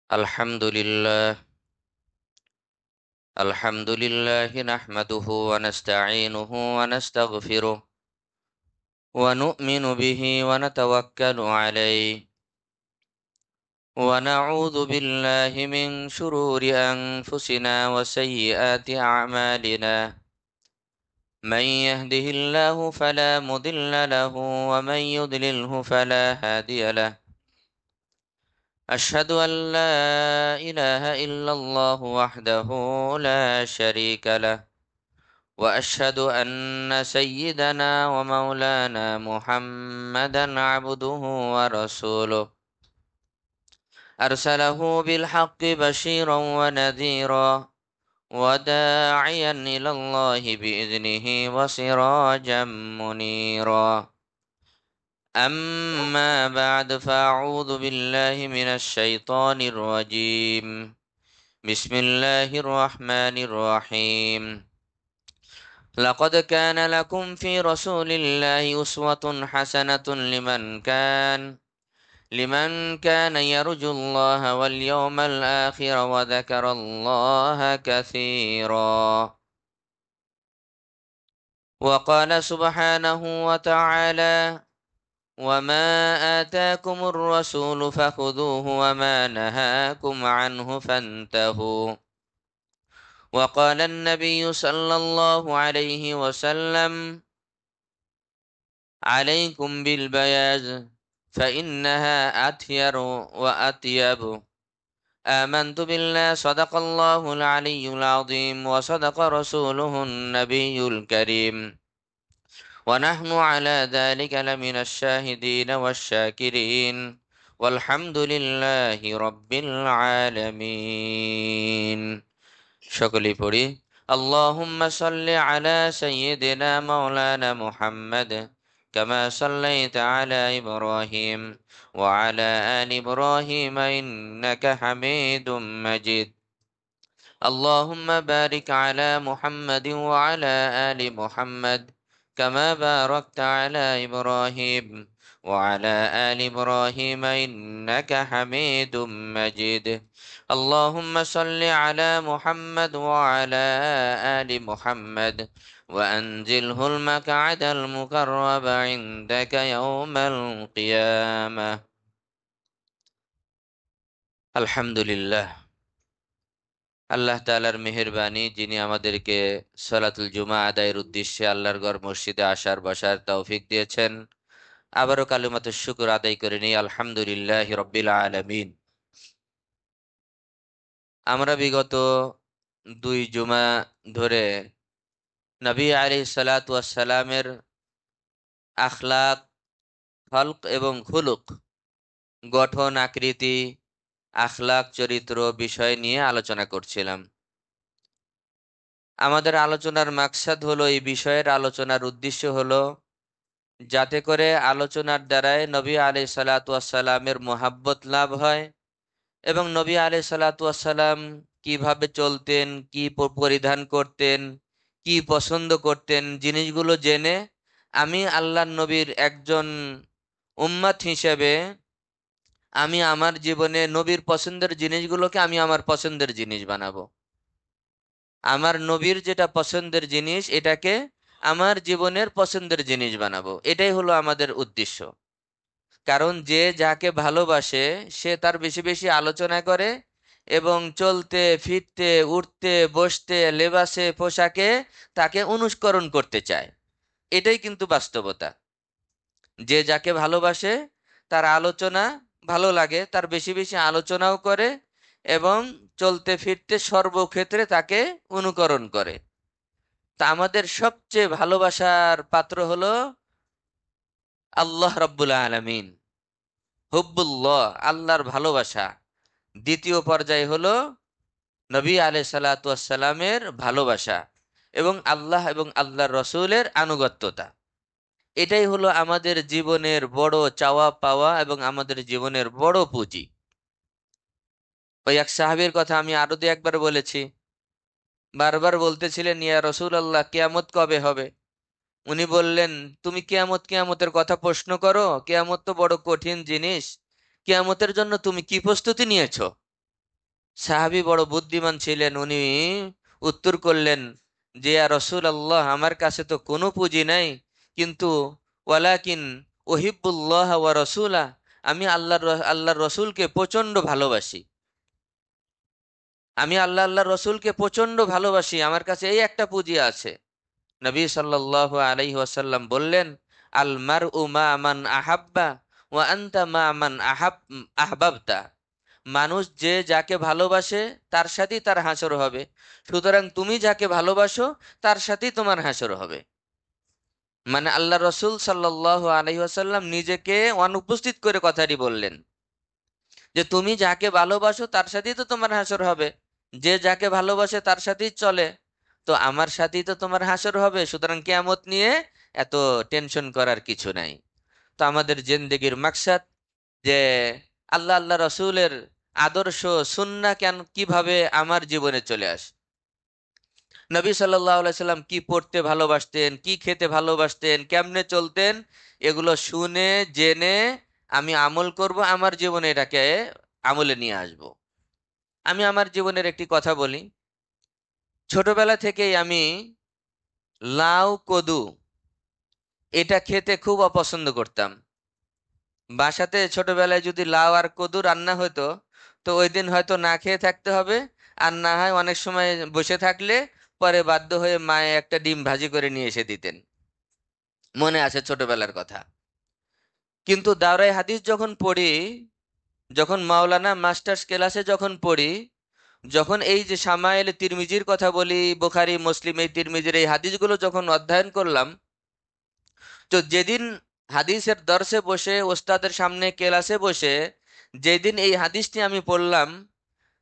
الحمد لله الحمد لله نحمده ونستعينه ونستغفره ونؤمن به ونتوكل عليه ونعوذ بالله من شرور أنفسنا وسيئات أعمالنا. من يهده الله فلا مضل له ومن يضلله فلا هادي له. أشهد أن لا إله إلا الله وحده لا شريك له، وأشهد أن سيدنا ومولانا محمدا عبده ورسوله، أرسله بالحق بشيرا ونذيرا وداعيا إلى الله بإذنه وسراجا منيرا. أما بعد، فأعوذ بالله من الشيطان الرجيم. بسم الله الرحمن الرحيم. لقد كان لكم في رسول الله أسوة حسنة لمن كان يرجو الله واليوم الآخر وذكر الله كثيرا. وقال سبحانه وتعالى: وما آتاكم الرسول فخذوه وما نهاكم عنه فانتهوا. وقال النبي صلى الله عليه وسلم: عليكم بالبياض فإنها أطهر وأطيب. آمنت بالله، صدق الله العلي العظيم وصدق رسوله النبي الكريم، ونحن على ذلك لمن الشاهدين والشاكرين، والحمد لله رب العالمين. সকলেই পড়ি: اللهم صل على سيدنا مولانا محمد كما صليت على إبراهيم وعلى آل إبراهيم إنك حميد مجيد. اللهم بارك على محمد وعلى آل محمد كما باركت على إبراهيم وعلى آل إبراهيم إنك حميد مجيد. اللهم صل على محمد وعلى آل محمد وأنزله المقعد المقرب عندك يوم القيامة. الحمد لله। আল্লাহ তাআলার মেহেরবানি, যিনি আমাদেরকে সালাতুল জুমা আদায়ের উদ্দেশ্যে আল্লাহর ঘর মসজিদে আসার বসার তৌফিক দিয়েছেন। আবারও কালিমাতুশ শুকর আদায় করে নিই, আলহামদুলিল্লাহি রাব্বিল আলামিন। আমরা বিগত 2 জুমা ধরে নবী আলাইহিস সালাতু ওয়াস সালামের আখলাক, খলক এবং খুলুক, গঠন আকৃতি, আখলাক চরিত্র বিষয় নিয়ে আলোচনা করছিলাম। আমাদের আলোচনার মাকসাদ হলো, এই বিষয়ের আলোচনার উদ্দেশ্য হলো যাতে করে আলোচনার দ্বারাই নবী আলাইহিস সালাতু ওয়াস সালামের মুহাব্বত লাভ হয় এবং নবী আলাইহিস সালাতু ওয়াস সালাম কিভাবে চলতেন, কি পরিধান করতেন, কি পছন্দ করতেন, জিনিসগুলো জেনে আমি আল্লাহর নবীর একজন উম্মত হিসেবে আমি আমার জীবনে নবীর পছন্দের জিনিসগুলোকে আমি আমার পছন্দের জিনিস বানাবো। আমার নবীর যেটা পছন্দের জিনিস, এটাকে আমার জীবনের পছন্দের জিনিস বানাবো। এটাই হলো আমাদের উদ্দেশ্য। কারণ যে যাকে ভালোবাসে সে তার বেশি বেশি আলোচনা করে এবং চলতে ফিরতে উঠতে বসতে লেবাসে পোশাকে তাকে অনুকরণ করতে চায়। এটাই কিন্তু বাস্তবতা। যে যাকে ভালোবাসে তার আলোচনা ভালো লাগে, তার বেশি বেশি আলোচনাও করে এবং চলতে ফিরতে সর্বক্ষেত্রে তাকে অনুকরণ করে। তা আমাদের সবচেয়ে ভালোবাসার পাত্র হলো আল্লাহ রাব্বুল আলামিন। হুব্বুল্লাহ, আল্লাহর ভালোবাসা। দ্বিতীয় পর্যায়ে হলো নবী আলাইহিস সালাতু ওয়াস সালামের ভালোবাসা এবং আল্লাহ এবং আল্লাহর রসুলের আনুগত্যতা। এটাই হলো আমাদের জীবনের বড় চাওয়া পাওয়া এবং আমাদের জীবনের বড় পুঁজি। ওই এক সাহাবীর কথা আমি আরো দু একবার বলেছি। বারবার বলতেছিলেন, ইয়া রাসূলুল্লাহ, কিয়ামত কবে হবে? উনি বললেন, তুমি কিয়ামতের কথা প্রশ্ন করো? কিয়ামত তো বড় কঠিন জিনিস। কিয়ামতের জন্য তুমি কি প্রস্তুতি নিয়েছো? সাহাবী বড় বুদ্ধিমান ছিলেন, উনি উত্তর করলেন যে ইয়া রাসূলুল্লাহ, আমার কাছে তো কোনো পুঁজি নাই, কিন্তু ওয়ালাকিন উহিব্বুল্লাহ ওয়া রাসূলা, আমি আল্লাহর রসুলকে প্রচন্ড ভালোবাসি। আমি আল্লাহর রসুলকে প্রচন্ড ভালোবাসি, আমার কাছে এই একটা পুঁজি আছে। নবী সাল্লাল্লাহু আলাইহি ওয়াসাল্লাম বললেন, আল মারউ মা মান আহাব্বা ওয়া আনতা মা মান আহবাবতা। মানুষ যে যাকে ভালোবাসে তার সাথেই তার হাসর হবে, সুতরাং তুমি যাকে ভালোবাসো তার সাথেই তোমার হাসর হবে। মানে আল্লাহ রসুল সাল্লাল্লাহু আলাইহি ওয়াসাল্লাম নিজেকে অনুপস্থিত করে কথাটি বললেন যে তুমি যাকে ভালোবাসো তার সাথেই তো তোমার হাসর হবে। যে যাকে ভালোবাসে তার সাথেই চলে, তো আমার সাথেই তো তোমার হাসর হবে, সুতরাং কিয়ামত নিয়ে এত টেনশন করার কিছু নাই। তো আমাদের জিন্দেগির মাকসাদ যে আল্লাহ রসুলের আদর্শ সুন্নাহ কিভাবে আমার জীবনে চলে আসে। নবী সাল্লাল্লাহু আলাইহি সাল্লাম কি পড়তে ভালোবাসতেন, কি খেতে ভালোবাসতেন, কেমনে চলতেন, এগুলো শুনে জেনে আমি আমল করব, আমার জীবনে এটাকে আমলে নিয়ে আসব। আমি আমার জীবনের একটি কথা বলি। ছোটবেলা থেকেই আমি লাউ কদু এটা খেতে খুব অপছন্দ করতাম। বাসাতে ছোটবেলায় যদি লাউ আর কদু রান্না হতো, তো ওই দিন হয়তো না খেয়ে থাকতে হবে, আর না হয় অনেক সময় বসে থাকলে পরে বাধ্য হয়ে মায়ে একটা ডিম ভাজি করে নিয়ে এসে দিতেন। মনে আছে ছোটবেলার কথা। কিন্তু দাওরাই হাদিস যখন পড়ি, যখন মাওলানা মাস্টার্স ক্লাসে যখন পড়ি, যখন এই যে শামায়েল তিরমিজির কথা বলি, বুখারী মুসলিম এই তিরমিজির এই হাদিসগুলো যখন অধ্যয়ন করলাম, তো যেদিন হাদিসের দর্শে বসে ওস্তাদের সামনে ক্লাসে বসে যেদিন এই হাদিসটি আমি পড়লাম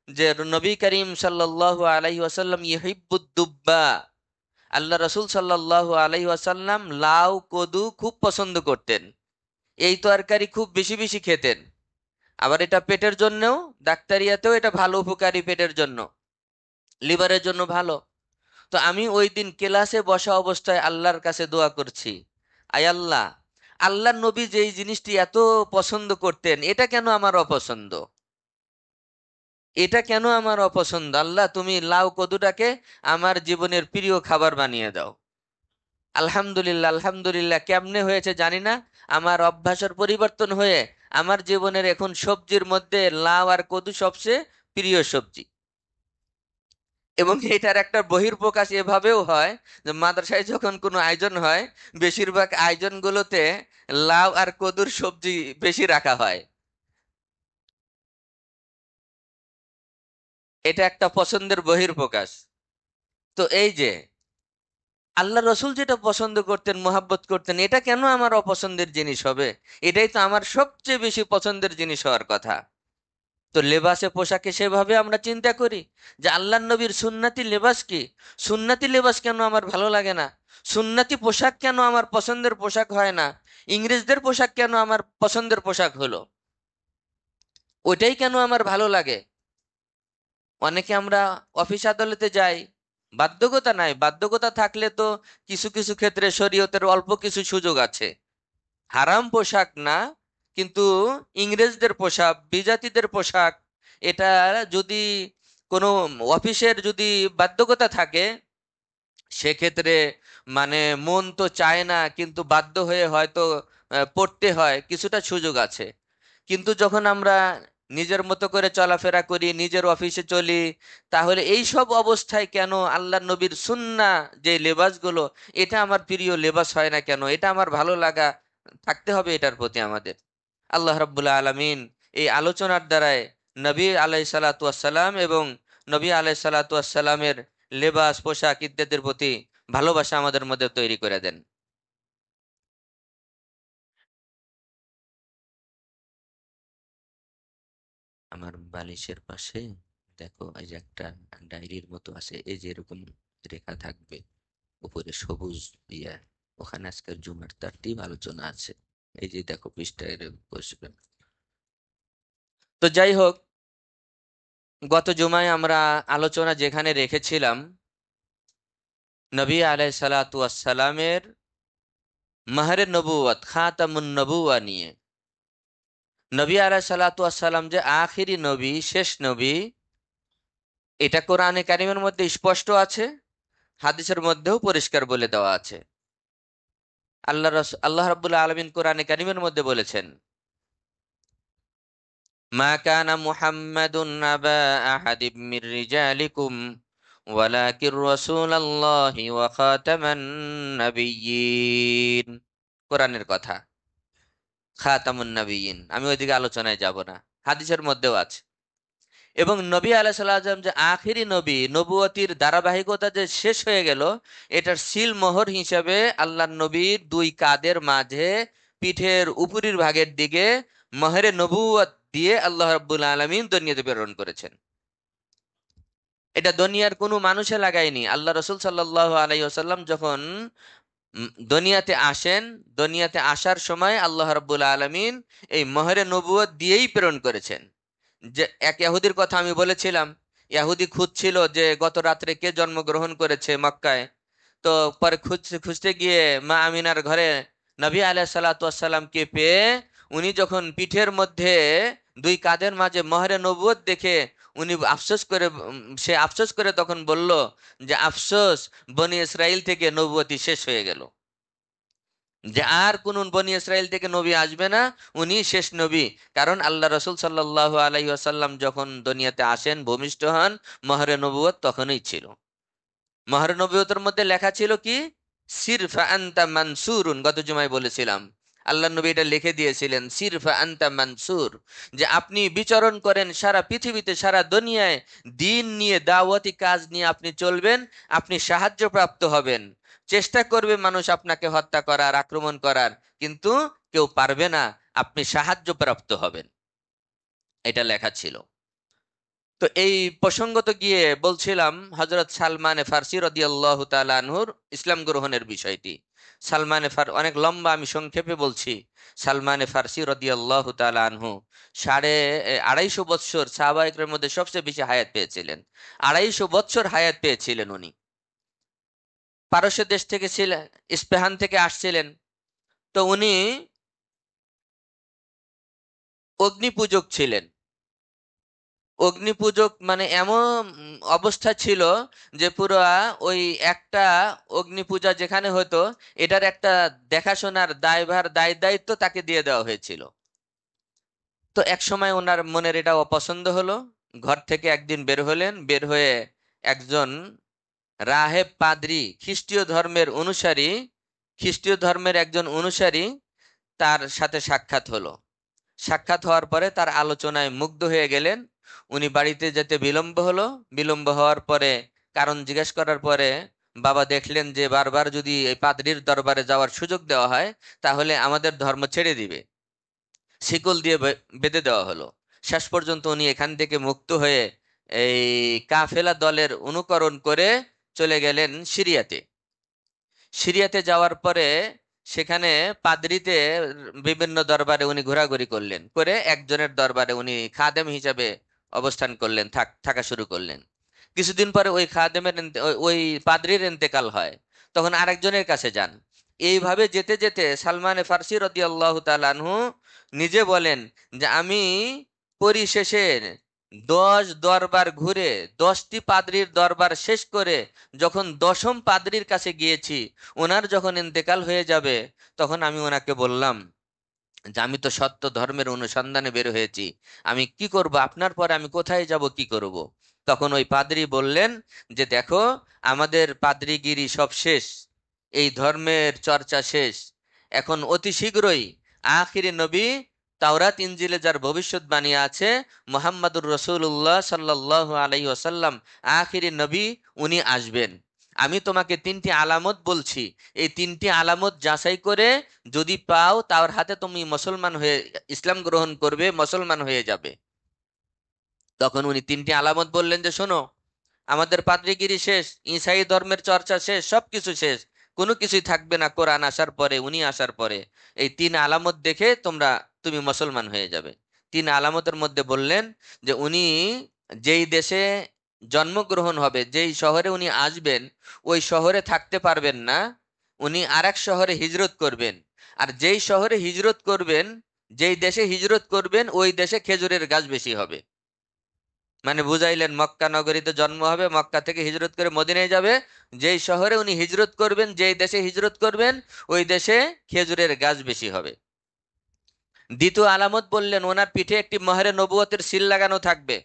যে নবী করিম সাল্লাল্লাহু আলাইহি ওয়াসাল্লাম ইহিব্বুদ দুব্বা, আল্লাহ রসুল সাল্লাল্লাহু আলাইহি ওয়াসাল্লাম লাউ কদু খুব পছন্দ করতেন, এই তরকারি খুব বেশি বেশি খেতেন। আবার এটা পেটের জন্যও, ডাক্তারিয়াতেও এটা ভালো, উপকারী, পেটের জন্য, লিভারের জন্য ভালো। তো আমি ওই দিন ক্লাসে বসা অবস্থায় আল্লাহর কাছে দোয়া করছি, আয় আল্লাহ, আল্লাহর নবী যে এই জিনিসটি এত পছন্দ করতেন, এটা কেন আমার অপছন্দ, এটা কেন আমার অপছন্দ, আল্লাহ তুমি লাউ কদুটাকে আমার জীবনের প্রিয় খাবার বানিয়ে দাও। আলহামদুলিল্লাহ, আলহামদুলিল্লাহ, কেমনে হয়েছে জানি না, আমার অভ্যাসের পরিবর্তন হয়ে আমার জীবনের এখন সবজির মধ্যে লাউ আর কদু সবচেয়ে প্রিয় সবজি। এবং এটার একটা বহির্প্রকাশ এভাবেও হয় যে মাদ্রাসায় যখন কোনো আয়োজন হয়, বেশিরভাগ আয়োজনগুলোতে লাউ আর কদুর সবজি বেশি রাখা হয়। এটা একটা পছন্দের বহির্প্রকাশ। তো এই যে আল্লাহ রসুল যেটা পছন্দ করতেন, মোহাব্বত করতেন, এটা কেন আমার অপছন্দের জিনিস হবে? এটাই তো আমার সবচেয়ে বেশি পছন্দের জিনিস হওয়ার কথা। তো লেবাসে পোশাকে সেভাবে আমরা চিন্তা করি যে আল্লাহ নবীর সুন্নতি লেবাস কি, সুন্নতি লেবাস কেন আমার ভালো লাগে না, সুন্নতি পোশাক কেন আমার পছন্দের পোশাক হয় না, ইংরেজদের পোশাক কেন আমার পছন্দের পোশাক হলো, ওইটাই কেন আমার ভালো লাগে। অনেকে আমরা অফিস আদালতে যাই, বাধ্যকতা নাই, বাধ্যকতা থাকলে তো কিছু কিছু ক্ষেত্রে শরীয়তের অল্প কিছু সুযোগ আছে, হারাম পোশাক না, কিন্তু ইংরেজদের পোশাক, বিজাতিদের পোশাক, এটা যদি কোনো অফিসের যদি বাধ্যকতা থাকে, সেক্ষেত্রে মানে মন তো চায় না, কিন্তু বাধ্য হয়ে হয়তো পড়তে হয়, কিছুটা সুযোগ আছে। কিন্তু যখন আমরা নিজের মতো করে চলাফেরা করি, নিজের অফিসে চলি, তাহলে এই সব অবস্থায় কেন আল্লাহ নবীর সুন্নাহ যে লেবাসগুলো, এটা আমার প্রিয় লেবাস হয় না কেন, এটা আমার ভালো লাগা থাকতে হবে এটার প্রতি আমাদের। আল্লাহ রাব্বুল আলামিন এই আলোচনার দ্বারায় নবী আলাইহিস সালাতু ওয়াস সালাম এবং নবী আলাইহিস সালাতু ওয়াস সালামের লেবাস পোশাক ইত্যাদির প্রতি ভালোবাসা আমাদের মধ্যে তৈরি করে দেন। আমার বালিশের পাশে দেখো, এই যে একটা ডায়েরির মতো আছে, এই যে এরকম রেখা থাকবে, উপরে সবুজ ইয়া, ওখানে আজকের জুমার তারটিব আলোচনা আছে। এই যে দেখো পৃষ্ঠায় বসবেন। তো যাই হোক, গত জুমায় আমরা আলোচনা যেখানে রেখেছিলাম, নবী আলাইহিস সালাতু ওয়াস সালামের মাহরে নবুয়ত, খাতামুন নবুয়া নিয়ে। নবী আলাইহিস সালাতু ওয়াস সালাম যে আখিরি নবী, শেষ নবী, এটা কোরআনে কারিমের মধ্যে স্পষ্ট আছে, হাদিসের মধ্যেও পরিষ্কার বলে দেওয়া আছে। আল্লাহ রাব্বুল আলামিন কোরআনে কারিমের মধ্যে বলেছেন, মা কানা মুহাম্মাদুন আবা আহাদিম মির রিজালিকুম ওয়ালাকির রাসূলুল্লাহি ওয়া খাতামান নাবিয়্যিন। কোরআনের কথা, খাতামুন নাবিয়্যিন। আমি ওইদিকে আলোচনায় যাব না, হাদিসের মধ্যেও আছে। এবং নবী আলাইহিস সালাম যে আখিরি নবী, নবুয়তির ধারাবাহিকতা যে শেষ হয়ে গেল, এটার সিল মোহর হিসাবে আল্লাহর নবীর দুই কাঁধের মাঝে পিঠের উপরির ভাগের দিকে মোহরে নবুয়ত দিয়ে আল্লাহ রাব্বুল আলামিন দুনিয়াতে প্রেরণ করেছেন। এটা দুনিয়ার কোনো মানুষে লাগায়নি। আল্লাহ রসুল সাল্লাল্লাহু আলাইহি ওয়াসাল্লাম যখন দুনিয়াতে আসেন, দুনিয়াতে আসার সময় আল্লাহ রাব্বুল আলামিন এই মোহরে নবুয়ত দিয়েই প্রেরণ করেছেন। যে এক ইহুদির কথা আমি বলেছিলাম, ইহুদি খুঁজছিল যে গত রাত্রে কে জন্মগ্রহণ করেছে মক্কায়। তো পরে খুঁজতে খুঁজতে গিয়ে মা আমিনার ঘরে নবী আলাইহিস সালাতু ওয়াস সালামকে পেয়ে উনি যখন পিঠের মধ্যে দুই কাঁধের মাঝে মোহরে নবুয়ত দেখে উনি আফসোস করে সে আফসোস করে তখন বলল যে আফসোস, বনি ইসরাইল থেকে নবুয়তি শেষ হয়ে গেল, যে আর কোন বনি ইসরাইল থেকে নবী আসবে না, উনি শেষ নবী। কারণ আল্লাহ রসুল সাল্লাল্লাহু আলাইহি ওয়াসাল্লাম যখন দুনিয়াতে আসেন, ভূমিষ্ঠ হন, মহরে নবুয়ত তখনই ছিল। মহরে নবুয়তের মধ্যে লেখা ছিল কি, সিরফা আনতা মানসুরুন। গত জুমায় বলেছিলাম আল্লাহ নবী এটা লিখে দিয়েছিলেন, সিরফা আনতা মানসুর, যে আপনি বিচরণ করেন সারা পৃথিবীতে, সারা দুনিয়ায় দিন নিয়ে, দাওয়াতি কাজ নিয়ে আপনি চলবেন, আপনি সাহায্যপ্রাপ্ত হবেন। চেষ্টা করবে মানুষ আপনাকে হত্যা করার, আক্রমণ করার, কিন্তু কেউ পারবে না, আপনি সাহায্যপ্রাপ্ত হবেন। এটা লেখা ছিল। তো এই প্রসঙ্গত গিয়ে বলছিলাম হযরত সালমানে ফার্সি রাদিয়াল্লাহু তাআলা আনহুর ইসলাম গ্রহণের বিষয়টি। অনেক লম্বা, আমি সংক্ষেপে বলছি। সালমানে ফার্সি রাদিয়াল্লাহু তাআলা আনহু 250 বৎসর সাহাবায়ে কেরামের মধ্যে সবচেয়ে বেশি হায়াত পেয়েছিলেন। 250 বৎসর হায়াত পেয়েছিলেন উনি। পারস্য দেশ থেকে ছিলেন, ইস্পাহান থেকে আসছিলেন। তো উনি অগ্নিপূজক ছিলেন। অগ্নিপূজক মানে এমন অবস্থা ছিল যে পুরো ওই একটা অগ্নিপূজা যেখানে হতো, এটার একটা দেখাশোনার দায়ভার, দায়িত্ব তাকে দিয়ে দেওয়া হয়েছিল। তো এক সময় ওনার মনের এটা অপছন্দ হলো। ঘর থেকে একদিন বের হলেন, বের হয়ে একজন রাহেব পাদ্রী, খ্রিস্টীয় ধর্মের একজন অনুসারী, তার সাথে সাক্ষাৎ হলো। সাক্ষাৎ হওয়ার পরে তার আলোচনায় মুগ্ধ হয়ে গেলেন। উনি বাড়িতে যেতে বিলম্ব হলো। বিলম্ব হওয়ার পরে কারণ জিজ্ঞেস করার পরে বাবা দেখলেন যে বারবার যদি এই পাদ্রীর দরবারে যাওয়ার সুযোগ দেওয়া হয়, তাহলে আমাদের ধর্ম ছেড়ে দিবে। শিকল দিয়ে বেঁধে দেওয়া হলো। শেষ পর্যন্ত উনি এখান থেকে মুক্ত হয়ে এই কাফেলা দলের অনুকরণ করে চলে গেলেন সিরিয়াতে। সিরিয়াতে যাওয়ার পরে সেখানে পাদ্রিতে বিভিন্ন দরবারে উনি ঘোরাঘুরি করলেন, করে একজনের দরবারে উনি খাদেম হিসাবে অবস্থান করলেন, থাকা শুরু করলেন। কিছুদিন পরে ওই ওই পাদ্রির ইন্তেকাল হয়, তখন আরেকজনের কাছে যান। এইভাবে যেতে যেতে সালমানে ফার্সি রাদিয়াল্লাহু তাআলা আনহু নিজে বলেন যে আমি পরিশেষে 10 দরবার ঘুরে, 10টি পাদ্রির দরবার শেষ করে যখন 10ম পাদ্রির কাছে গিয়েছি, ওনার যখন ইন্তেকাল হয়ে যাবে, তখন আমি ওনাকে বললাম যে আমি তো সত্য ধর্মের অনুসন্ধানে বের হয়েছি, আমি কি করব, আপনার পরে আমি কোথায় যাব, কি করব? তখন ওই পাদ্রী বললেন যে দেখো, আমাদের পাদ্রীগিরি সব শেষ, এই ধর্মের চর্চা শেষ, এখন অতি শীঘ্রই আখিরি নবী, তাওরাত ইনজিলে যার ভবিষ্যৎবাণী আছে, মুহাম্মাদুর রাসূলুল্লাহ সাল্লাল্লাহু আলাইহি ওয়াসাল্লাম আখিরি নবী, উনি আসবেন। আমি তোমাকে 3টি আলামত বলছি, এই 3টি আলামত যাচাই করে যদি পাও, তার হাতে তুমি মুসলমান হয়ে ইসলাম গ্রহণ করবে, মুসলমান হয়ে যাবে। তখন উনি 3টি আলামত বললেন যে শোনো, আমাদের পাদ্রীগিরি শেষ, ঈসাই ধর্মের চর্চা শেষ, সবকিছু শেষ, কোনো কিছুই থাকবে না কোরআন আসার পরে, উনি আসার পরে। এই 3 আলামত দেখে তুমি মুসলমান হয়ে যাবে। 3 আলামতের মধ্যে বললেন যে উনি যেই দেশে জন্মগ্রহণ হবে, যেই শহরে উনি আসবেন, ওই শহরে থাকতে পারবেন না, উনি আরেক শহরে হিজরত করবেন। আর যেই শহরে হিজরত করবেন, যেই দেশে হিজরত করবেন, ওই দেশে খেজুরের গাছ বেশি হবে। মানে বুঝাইলেন মক্কা নগরীতে জন্ম হবে, মক্কা থেকে হিজরত করে মদিনায় যাবে। যেই শহরে উনি হিজরত করবেন, যেই দেশে হিজরত করবেন, ওই দেশে খেজুরের গাছ বেশি হবে। দ্বিতীয় আলামত বললেন ওনার পিঠে একটি মহরে নবুয়তের সিল লাগানো থাকবে।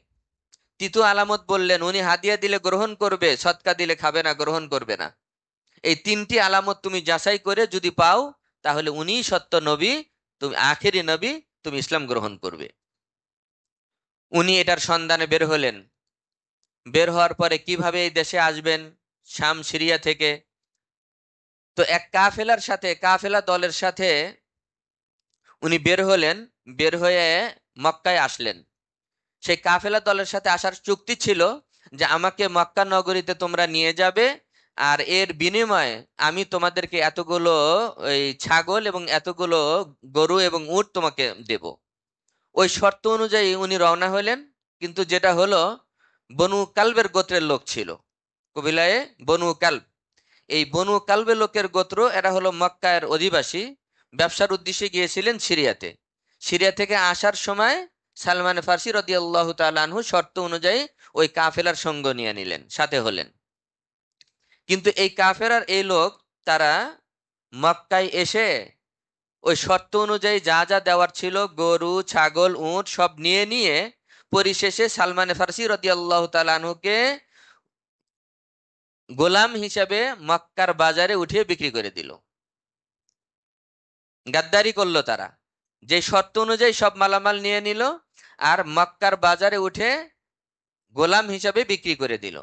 তৃতীয় আলামত বললেন উনি হাদিয়া দিলে গ্রহণ করবে, সৎকা দিলে খাবে না, গ্রহণ করবে না। এই তিনটি আলামত তুমি যাচাই করে যদি পাও, তাহলে উনিই সত্য নবী, তুমি আখেরি নবী, তুমি ইসলাম গ্রহণ করবে। উনি এটার সন্ধানে বের হলেন। বের হওয়ার পরে কিভাবে এই দেশে আসবেন? শাম সিরিয়া থেকে। তো এক কাফেলা দলের সাথে উনি বের হলেন। বের হয়ে মক্কায় আসলেন। সেই কাফেলা দলের সাথে আসার চুক্তি ছিল যে আমাকে মক্কা নগরীতে তোমরা নিয়ে যাবে, আর এর বিনিময়ে আমি তোমাদেরকে এতগুলো ওই ছাগল এবং এতগুলো গরু এবং উট তোমাকে দেব। ওই শর্ত অনুযায়ী উনি রওনা হলেন। কিন্তু যেটা হলো, বনু কালবের গোত্রের লোক ছিল, কবিলায়ে বনু কালব। এই বনু কালবে লোকের গোত্র, এরা হলো মক্কার অধিবাসী। ব্যবসার উদ্দেশ্যে গিয়েছিলেন সিরিয়াতে। সিরিয়া থেকে আসার সময় সালমান ফার্সি রাদিয়াল্লাহু তাআলা আনহু শর্ত অনুযায়ী ওই কাফেলার সঙ্গ নিয়ে নিলেন, সাথে হলেন। কিন্তু এই কাফেলার এই লোক, তারা মক্কায় এসে ওই শর্ত অনুযায়ী যা যা দেওয়ার ছিল, গরু ছাগল উট সব নিয়ে নিয়ে পরিশেষে সালমান ফার্সি রাদিয়াল্লাহু তাআলা আনহুকে গোলাম হিসাবে মক্কার বাজারে উঠিয়ে বিক্রি করে দিল। গাদ্দারি করলো তারা। যে শর্ত অনুযায়ী সব মালামাল নিয়ে নিল, আর মক্কার বাজারে উঠে গোলাম হিসাবে বিক্রি করে দিল।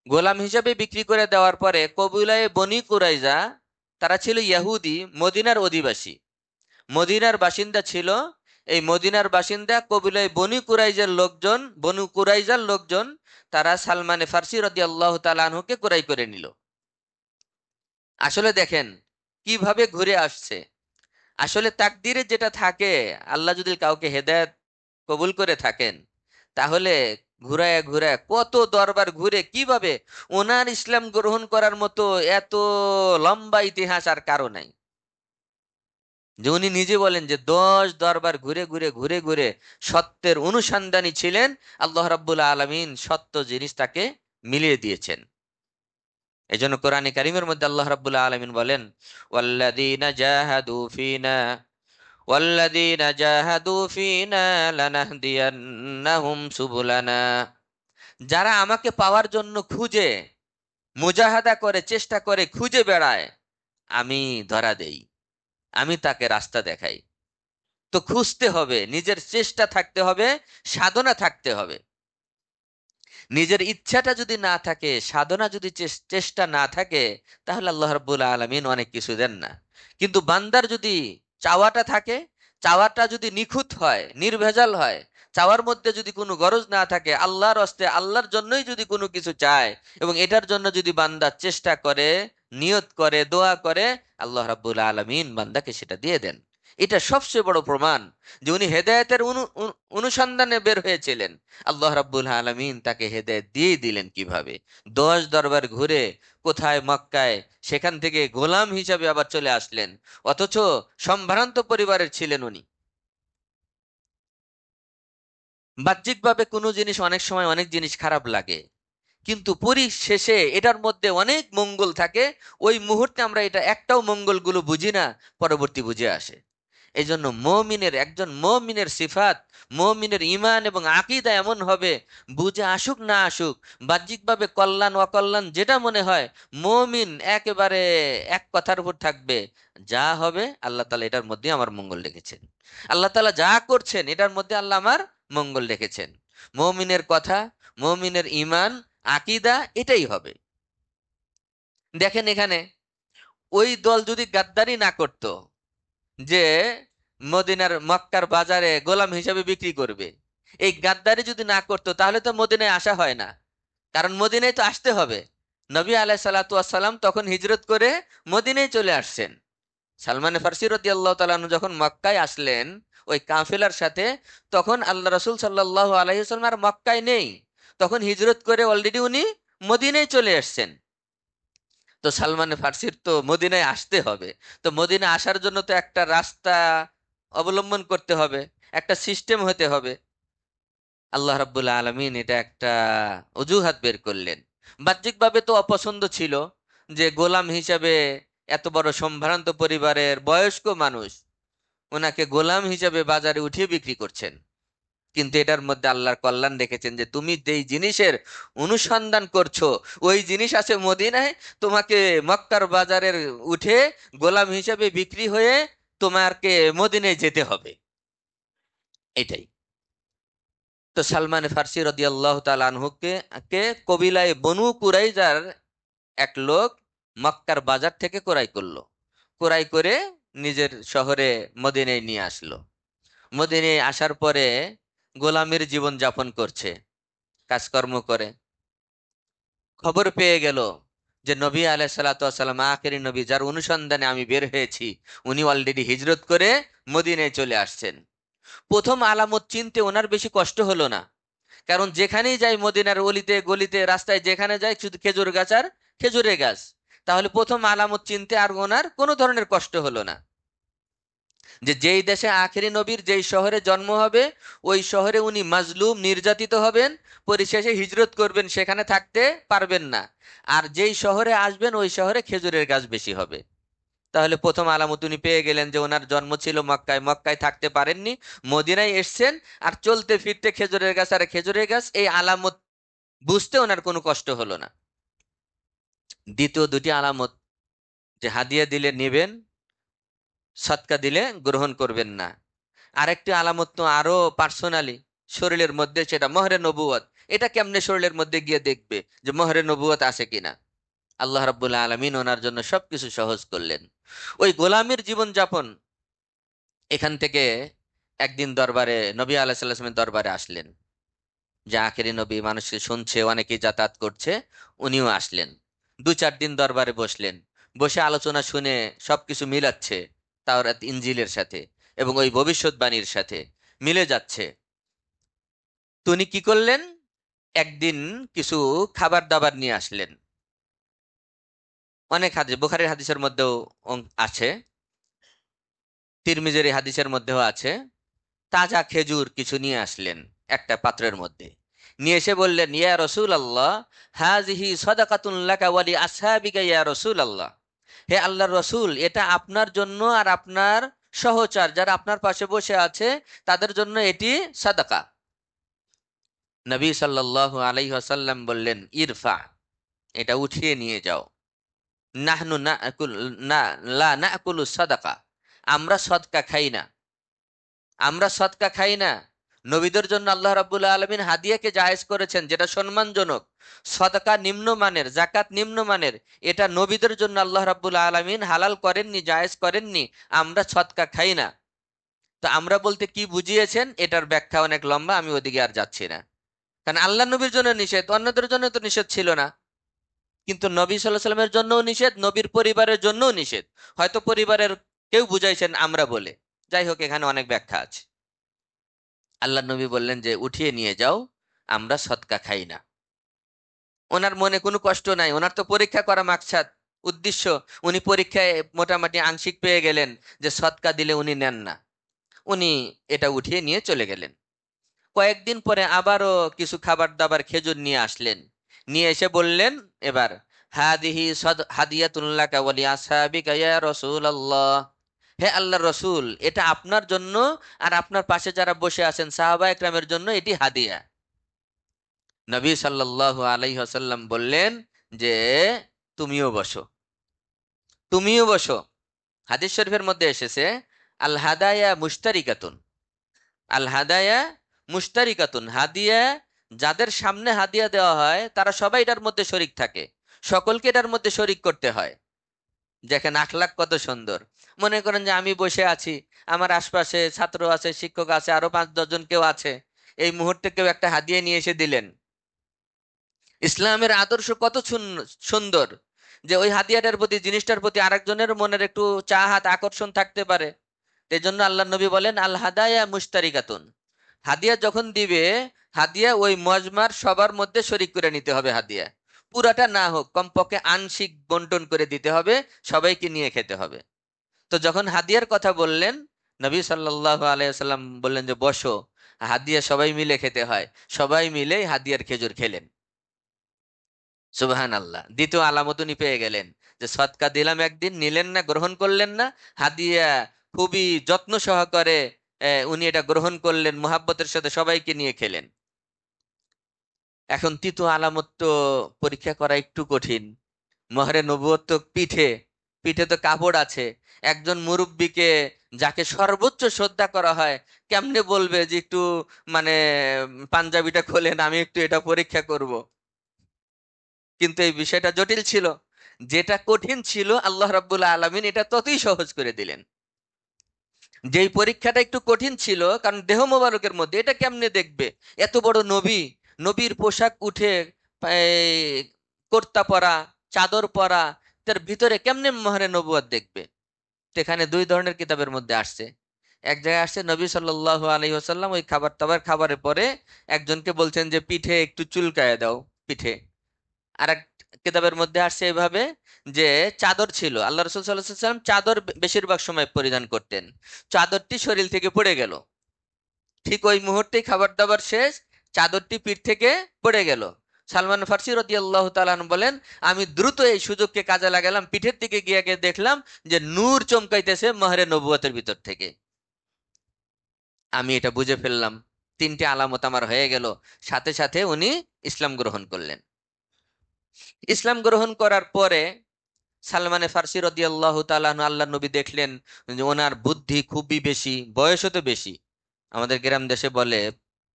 গোলাম হিসাবে বিক্রি করে দেওয়ার পরে কবিলায়ে বনি কুরাইজা, তারা ছিল ইহুদি, মদিনার অধিবাসী, মদিনার বাসিন্দা ছিল। এই মদিনার বাসিন্দা কবিলায়ে বনু কুরাইজার লোকজন, তারা সালমানে ফার্সি রাদিয়াল্লাহু তাআলা আনহুকে ক্রয় করে নিল। আসলে দেখেন কিভাবে ঘুরে আসছে। আসলে তাকদিরে যেটা থাকে, আল্লাহ যদি কাউকে হেদায়েত কবুল করে থাকেন, তাহলে ঘুরায় ঘুরায় কত দরবার ঘুরে কিভাবে ওনার ইসলাম গ্রহণ করার মতো এত লম্বা ইতিহাস আর কারো নাই। যে উনি নিজে বলেন যে 10 দরবার ঘুরে ঘুরে ঘুরে ঘুরে সত্যের অনুসন্ধানী ছিলেন। আল্লাহ রাব্বুল আলামিন সত্য জিনিস তাকে মিলিয়ে দিয়েছেন। এই জন্য কোরআনে কারিমের মধ্যে আল্লাহ রাব্বুল আলামিন বলেন, ওয়াল্লাযীনা জাহাদু ফীনা ওয়াল্লাযীনা জাহাদু ফীনা লানাহদিয়ান্নাহুম সুবুলানা। যারা আমাকে পাওয়ার জন্য খুঁজে, মুজাহাদা করে, চেষ্টা করে, খুঁজে বেড়ায়, আমি ধরা দেই, আমি তাকে রাস্তা দেখাই। তো খুঁজতে হবে, নিজের চেষ্টা থাকতে হবে, সাধনা থাকতে হবে। নিজের ইচ্ছাটা যদি না থাকে, সাধনা যদি চেষ্টা না থাকে, তাহলে আল্লাহ রাব্বুল আলামিন অনেক কিছু দেন না। কিন্তু বান্দার যদি চাওয়াটা থাকে, চাওয়াটা যদি নিখুঁত হয়, নির্ভেজাল হয়, চাওয়ার মধ্যে যদি কোনো গরজ না থাকে, আল্লাহর হস্তে আল্লাহর জন্যই যদি কোনো কিছু চায় এবং এটার জন্য যদি বান্দা চেষ্টা করে, নিয়ত করে, দোয়া করে, আল্লাহ রাব্বুল আলামিন বান্দাকে সেটা দিয়ে দেন। এটা সবচেয়ে বড় প্রমাণ যে উনি হেদায়েতের অনুসন্ধানে বের হয়েছিলেন। আল্লাহ রাব্বুল আলামিন তাকে হেদায়েত দিয়ে দিলেন কিভাবে? 10 দরবার ঘুরে কোথায় মক্কায়, সেখান থেকে গোলাম হিসাবে আবার চলে আসলেন। অথচ সম্ভ্রান্ত পরিবারের ছিলেন উনি। বাহ্যিকভাবে কোনো জিনিস অনেক সময় অনেক জিনিস খারাপ লাগে, কিন্তু পরিশেষে এটার মধ্যে অনেক মঙ্গল থাকে। ওই মুহূর্তে আমরা এটা একটাও মঙ্গলগুলো বুঝি না, পরবর্তী বুঝে আসে। এই জন্য একজন মমিনের সিফাত, মমিনের ইমান এবং আকীদা এমন হবে, বুঝে আসুক না আসুক, বাহ্যিকভাবে কল্যাণ অকল্যাণ যেটা মনে হয়, মমিন একেবারে এক কথার উপর থাকবে, যা হবে আল্লাহ তাআলা এটার মধ্যে আমার মঙ্গল রেখেছেন। আল্লাহ তাআলা যা করছেন এটার মধ্যে আল্লাহ আমার মঙ্গল রেখেছেন। মমিনের কথা, মমিনের ইমান, আকীদা এটাই হবে। দেখেন এখানে ওই দল যদি গাদ্দারি না করত, যে মক্কার বাজারে গোলাম হিসাবে বিক্রি করবে, এই গাদ্দারি যদি না করতো, তাহলে তো মদিনায় আসা হয় না। কারণ মদিনায় তো আসতে হবে। নবী আলাইহিস সালাতু ওয়াস সালাম তখন হিজরত করে মদিনায় চলে আসছেন। সালমান ফার্সি রাদিয়াল্লাহু তাআলা আনহু যখন মক্কায় আসলেন ওই কাফেলার সাথে, তখন আল্লাহ রাসূল সাল্লাল্লাহু আলাইহি ওয়াসাল্লাম আর মক্কায় নেই। তখন হিজরত করে অলরেডি উনি মদিনায় চলে আসছেন। তো সালমান ফার্সির তো মদিনায় আসতে হবে। তো মদিনা আসার জন্য তো একটা রাস্তা অবলম্বন করতে হবে, একটা সিস্টেম হতে হবে। আল্লাহ রাব্বুল আলামিন এটা একটা অজুহাত বের করলেন। বাহ্যিকভাবে তো অপছন্দ ছিল যে গোলাম হিসাবে এত বড় সম্ভ্রান্ত পরিবারের বয়স্ক মানুষ ওনাকে গোলাম হিসাবে বাজারে উঠিয়ে বিক্রি করছেন। কিন্তু এটার মধ্যে আল্লাহর কল্যাণ রেখেছেন যে তুমি যেই জিনিসের অনুসন্ধান করছো ওই জিনিস আছে মদিনায়, তোমাকে মক্কার বাজারের উঠে গোলাম হিসাবে বিক্রি হয়ে তোমাকে মদিনায় যেতে হবে। এটাই তো সালমান ফার্সি রাদিয়াল্লাহু তাআলা আনহুকে কে কবিলায় বনু কুরাইজার এক লোক মক্কার বাজার থেকে ক্রয় করলো। ক্রয় করে নিজের শহরে মদিনায় নিয়ে আসলো। মদিনায় আসার পরে গোলামের জীবন যাপন করছে, কাজকর্ম করে। খবর পেয়ে গেল যে নবী আলাইহিসসালাম আখেরি নবী যার অনুসন্ধানে আমি বের হয়েছি উনি অলরেডি হিজরত করে মদিনায় চলে আসছেন। প্রথম আলামত চিনতে ওনার বেশি কষ্ট হলো না, কারণ যেখানেই যাই মদিনার অলিতে গলিতে রাস্তায় যেখানে যাই শুধু খেজুর গাছ আর খেজুরের গাছ। তাহলে প্রথম আলামত চিনতে আর ওনার কোনো ধরনের কষ্ট হলো না। যে যেই দেশে আখেরি নবীর যেই শহরে জন্ম হবে ওই শহরে উনি মাজলুম নির্যাতিত হবেন, পরিশেষে হিজরত করবেন, সেখানে থাকতে পারবেন না। আর যেই শহরে আসবেন ওই শহরে খেজুরের গাছ বেশি হবে। তাহলে প্রথম আলামত উনি পেয়ে গেলেন যে ওনার জন্ম ছিল মক্কায়, মক্কায় থাকতে পারেননি, মদিনায় এসছেন, আর চলতে ফিরতে খেজুরের গাছ আর খেজুরের গাছ, এই আলামত বুঝতে ওনার কোনো কষ্ট হলো না। দ্বিতীয় দুটি আলামত, যে হাদিয়া দিলে নেবেন, সৎকা দিলে গ্রহণ করবেন না। আরেকটি আলামত তো আরো পার্সোনালি শরীরের মধ্যে, সেটা মোহরে নবুয়ত। এটা কেমনে শরীরের মধ্যে গিয়ে দেখবে যে মোহরে নবুয়ত আছে কিনা? আল্লাহ রাব্বুল আলামিন ওনার জন্য সবকিছু সহজ করলেন। ওই গোলামের জীবন যাপন এখান থেকে একদিন দরবারে নবী আলাইহিস সালামের দরবারে আসলেন। যে আখেরি নবী, মানুষকে শুনছে, অনেকেই যাতায়াত করছে, উনিও আসলেন। দু চার দিন দরবারে বসলেন, বসে আলোচনা শুনে সবকিছু মিলাচ্ছে তাওরাত ইনজিলের সাথে এবং ওই ভবিষ্যৎবাণীর সাথে মিলে যাচ্ছে। তো উনি কি করলেন, একদিন কিছু খাবার দাবার নিয়ে আসলেন। অনেক হাদিস, বুখারীর হাদিসের মধ্যেও আছে, তিরমিজির এই হাদিসের মধ্যেও আছে। তাজা খেজুর কিছু নিয়ে আসলেন একটা পাত্রের মধ্যে। নিয়ে এসে বললেন, ইয়া রাসূলুল্লাহ, হাযিহি সাদাকাতুন লাকা ওয়া লি আসহাবিকা ইয়া রাসূলুল্লাহ। হে আল্লাহর রসুল, এটা আপনার জন্য আর আপনার সহচর যারা আপনার পাশে বসে আছে তাদের জন্য এটি সাদাকা। নবী সাল্লাল্লাহু আলাইহি ওয়াসাল্লাম বললেন, ইরফা, এটা উঠিয়ে নিয়ে যাও। নাহনু নাকুল না লা নাকুলু সাদাকা, আমরা সদকা খাই না, আমরা সদকা খাই না। নবীদের জন্য আল্লাহ রাব্বুল আলামিন হাদিয়াকে জায়েজ করেছেন, যেটা সম্মানজনক। সদকা নিম্নমানের, জাকাত নিম্নমানের, এটা নবীদের জন্য আল্লাহ রাব্বুল আলামিন হালাল করেননি, জায়েজ করেননি। আমরা সদকা খাই না। তো আমরা বলতে কি বুঝিয়েছেন এটার ব্যাখ্যা অনেক লম্বা, আমি ওদিকে আর যাচ্ছি না। কারণ আল্লাহ নবীর জন্য নিষেধ, অন্যদের জন্য তো নিষেধ ছিল না। কিন্তু নবী সাল্লাল্লাহু আলাইহি সাল্লামের জন্যও নিষেধ, নবীর পরিবারের জন্যও নিষেধ। হয়তো পরিবারের কেউ বুঝাইছেন আমরা বলে, যাই হোক এখানে অনেক ব্যাখ্যা আছে। আল্লাহ নবী বললেন যে উঠিয়ে নিয়ে যাও, আমরা সদকা খাই না। ওনার মনে কোনো কষ্ট নাই, ওনার তো পরীক্ষা করা মাকসাদ, উদ্দেশ্য। উনি পরীক্ষায় মোটামুটি আংশিক পেয়ে গেলেন যে সদকা দিলে উনি নেন না। উনি এটা উঠিয়ে নিয়ে চলে গেলেন। কয়েকদিন পরে আবারও কিছু খাবার দাবার খেজুর নিয়ে আসলেন। নিয়ে এসে বললেন, এবার হাদিহি হাদিয়াতুল্লাকা ওয়া লি আসহাবিকা ইয়া রাসূলুল্লাহ। হে আল্লাহর রসুল, এটা আপনার জন্য আর আপনার পাশে যারা বসে আছেন সাহাবা একরামের জন্য এটি হাদিয়া। নবী সাল্লাল্লাহু আলাইহি ওয়াসাল্লাম বললেন যে তুমিও বসো, তুমিও বসো। হাদিস শরীফের মধ্যে এসেছে, আল হাদায়া মুশতারিকাতুন, আল হাদায়া মুশতারিকাতুন, হাদিয়া যাদের সামনে হাদিয়া দেওয়া হয় তারা সবাই এটার মধ্যে শরিক থাকে, সকলকে এটার মধ্যে শরিক করতে হয়। দেখেন আখলাক কত সুন্দর। মনে করেন যে আমি বসে আছি, আমার আশপাশে ছাত্র আছে, শিক্ষক আছে, আরো 5-10 জন কেউ আছে, এই মুহূর্তে কেউ একটা হাদিয়া নিয়ে এসে দিলেন। ইসলামের আদর্শ কত সুন্দর যে ওই হাদিয়াটার প্রতি, জিনিসটার প্রতি আরেকজনের মনের একটু চাহাত আকর্ষণ থাকতে পারে। এই জন্য আল্লাহ নবী বলেন, আল হাদায়া মুশতারিকাতুন, হাদিয়া যখন দিবে, হাদিয়া ওই মজমার সবার মধ্যে শরিক করে নিতে হবে। হাদিয়া পুরাটা না হোক, কমপক্ষে আংশিক বন্টন করে দিতে হবে, সবাইকে নিয়ে খেতে হবে। তো যখন হাদিয়ার কথা বললেন, নবী সাল্লাল্লাহু আলাইহি ওয়াসাল্লাম বললেন যে বসো। হাদিয়া সবাই মিলে খেতে হয়, সবাই মিলে হাদিয়ার খেজুর খেলেন। সুবহানাল্লাহ। দ্বিতীয় আলামত উনি পেয়ে গেলেন যে সদকা দিলাম, একদিন নিলেন না, গ্রহণ করলেন না। হাদিয়া খুবই যত্ন সহকারে উনি এটা গ্রহণ করলেন, মুহাব্বতের সাথে সবাইকে নিয়ে খেলেন। এখন তৃতীয় আলামত তো পরীক্ষা করা একটু কঠিন। মহরে নবুয়ত তো পিঠে, পিঠে তো কাপড় আছে। একজন মুরব্বিকে, যাকে সর্বোচ্চ শ্রদ্ধা করা হয়, কেমনে বলবে যে একটু মানে পাঞ্জাবিটা খোলেন, আমি একটু এটা পরীক্ষা করব? কিন্তু এই বিষয়টা জটিল ছিল। যেটা কঠিন ছিল আল্লাহ রাব্বুল আলামিন এটা ততই সহজ করে দিলেন। যেই পরীক্ষাটা একটু কঠিন ছিল, কারণ দেহ মোবারকের মধ্যে এটা কেমনে দেখবে, এত বড় নবী, নবীর পোশাক উঠে কুর্তা পরা, চাদর পরা, তার ভিতরে কেমনে মহানে নবুয়ত দেখবে? তো এখানে দুই ধরনের কিতাবের মধ্যে আসছে। এক জায়গায় আসছে নবী সাল্লাল্লাহু আলাইহি ওয়াসাল্লাম ওই খাবারের পরে একজনকে বলছেন যে পিঠে একটু চুলকায় দাও, পিঠে। আর এক কিতাবের মধ্যে আসছে এভাবে যে চাদর ছিল, আল্লাহ রসুল সাল্লাল্লাহু আলাইহি ওয়াসাল্লাম চাদর বেশিরভাগ সময় পরিধান করতেন। চাদরটি শরীর থেকে পড়ে গেল, ঠিক ওই মুহূর্তেই খাবার দাবার শেষ, চাদরটি পিঠ থেকে পড়ে গেল। সালমান ফার্সি রাদিয়াল্লাহু তাআলা আনহু বলেন, আমি দ্রুত এই সুযোগকে কাজে লাগালাম, পিঠের দিকে গিয়ে দেখলাম যে নূর চমকাইতেছে মহরে নবুয়তের ভিতর থেকে। আমি এটা বুঝে ফেললাম, তিনটে আলামত আমার হয়ে গেল। সাথে সাথে উনি ইসলাম গ্রহণ করলেন। ইসলাম গ্রহণ করার পরে সালমানে ফার্সি রাদিয়াল্লাহু তাআলা আনহু, আল্লাহ নবী দেখলেন যে ওনার বুদ্ধি খুবই বেশি, বয়সও তো বেশি। আমাদের গ্রাম দেশে বলে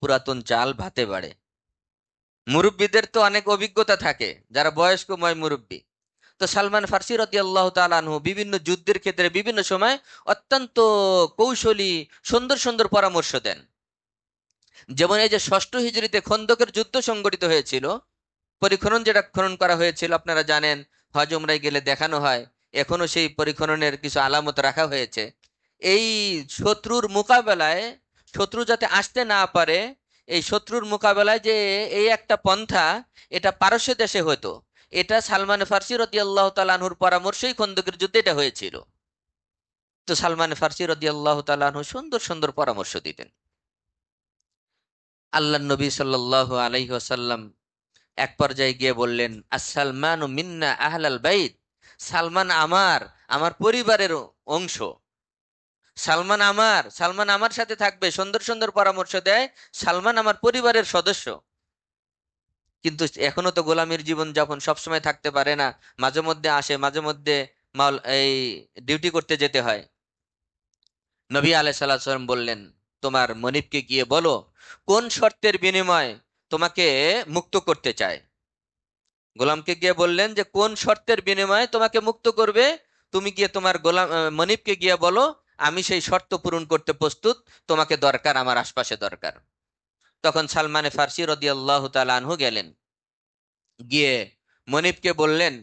পুরাতন চাল ভাতে বাড়ে। মুরব্বীদের তো অনেক অভিজ্ঞতা থাকে, যারা বয়স্কময় মুরব্বী। তো সালমান ফার্সি রাদিয়াল্লাহু তাআলা আনহু বিভিন্ন যুদ্ধের ক্ষেত্রে বিভিন্ন সময় অত্যন্ত কৌশলী, সুন্দর সুন্দর পরামর্শ দেন। যেমন এই যে ষষ্ঠ হিজরীতে খন্দকের যুদ্ধ সংগঠিত হয়েছিল, পরিখনন যেটা খনন করা হয়েছিল আপনারা জানেন, হজ উমরায় গেলে দেখানো হয়, এখনো সেই পরিখননের কিছু আলামত রাখা হয়েছে। এই শত্রুর মোকাবেলায়, শত্রু যাতে আসতে না পারে, এই শত্রুর মোকাবেলায় যে এই একটা পন্থা, এটা পারস্য দেশে হতো। এটা সালমান ফার্সি রাদিয়াল্লাহু তাআলা আনহুর পরামর্শেই খন্দকের যুদ্ধে এটা হয়েছিল। তো সালমান ফার্সি রাদিয়াল্লাহু তাআলা আনহু সুন্দর সুন্দর পরামর্শ দিতেন। আল্লাহ নবী সাল্লাল্লাহু আলাইহি ওয়াসাল্লাম এক পর্যায়ে গিয়ে বললেন, আসসালমানু মিন্না আহলাল বাইত, সালমান আমার, আমার পরিবারের অংশ। সালমান আমার সাথে থাকবে, সুন্দর সুন্দর পরামর্শ দেয়। সালমান আমার পরিবারের সদস্য। কিন্তু এখনো তো গোলামীর জীবন যাপন সবসময় থাকতে পারে না, মাঝে মধ্যে আসে, মাঝে মধ্যে এই ডিউটি করতে যেতে হয়। নবী আলাইহিস সালাম বললেন, তোমার মনিবকে গিয়ে বলো কোন শর্তের বিনিময়ে তোমাকে মুক্ত করতে চায়। গোলামকে গিয়ে বললেন যে কোন শর্তের বিনিময়ে তোমাকে মুক্ত করবে, তুমি গিয়ে তোমার মনিবকে গিয়ে বলো আমি সেই শর্ত পূরণ করতে প্রস্তুত, তোমাকে দরকার, আমার আশপাশে দরকার। তখন সালমানে ফার্সি রাদিয়াল্লাহু তাআলা আনহু গেলেন, গিয়ে মনিবকে বললেন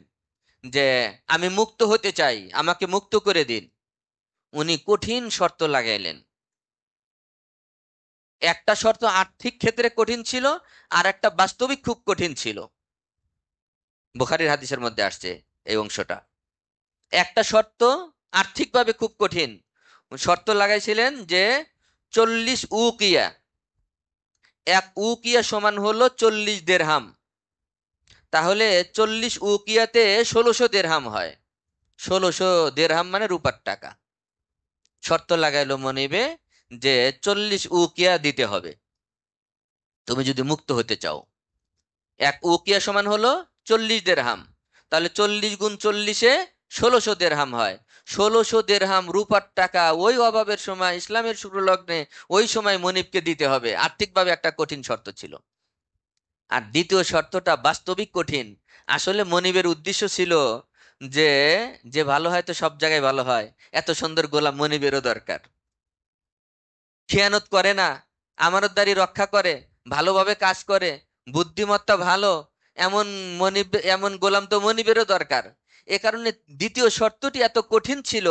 যে আমি মুক্ত হতে চাই, আমাকে মুক্ত করে দিন। উনি কঠিন শর্ত লাগাইলেন। একটা শর্ত আর্থিক ক্ষেত্রে কঠিন ছিল, আর একটা বাস্তবিক খুব কঠিন ছিল। বুখারীর হাদিসের মধ্যে আসছে এই অংশটা। একটা শর্ত আর্থিকভাবে খুব কঠিন, শর্ত লাগাইছিলেন যে 40 উকিয়া, এক উকিয়া সমান হলো 40 দেরহাম। তাহলে 40 উকিয়াতে 1600 দেরহাম হয়। 1600 দেরহাম মানে রূপার টাকা। শর্ত লাগাইলো মনিবে যে 40 উকিয়া দিতে হবে তুমি যদি মুক্ত হতে চাও। এক উকিয়া সমান হলো 40 দেরহাম। তাহলে 40 গুণ 40-এ 1600 দেরহাম হয়। 1600 দেরহাম রূপার টাকা ওই অভাবের সময়, ইসলামের শুরু লগ্নে ওই সময় মনিবকে দিতে হবে। আর্থিকভাবে একটা কঠিন শর্ত ছিল। আর দ্বিতীয় শর্তটা বাস্তবিক কঠিন। আসলে মনিবের উদ্দেশ্য ছিল যে যে ভালো হয় তো সব জায়গায় ভালো হয়, এত সুন্দর গোলাম মনিবেরও দরকার। খেয়ানত করে না, আমানতদারি রক্ষা করে, ভালোভাবে কাজ করে, বুদ্ধিমত্তা ভালো, এমন মনিব, এমন গোলাম তো মনিবেরও দরকার। এ কারণে দ্বিতীয় শর্তটি এত কঠিন ছিল।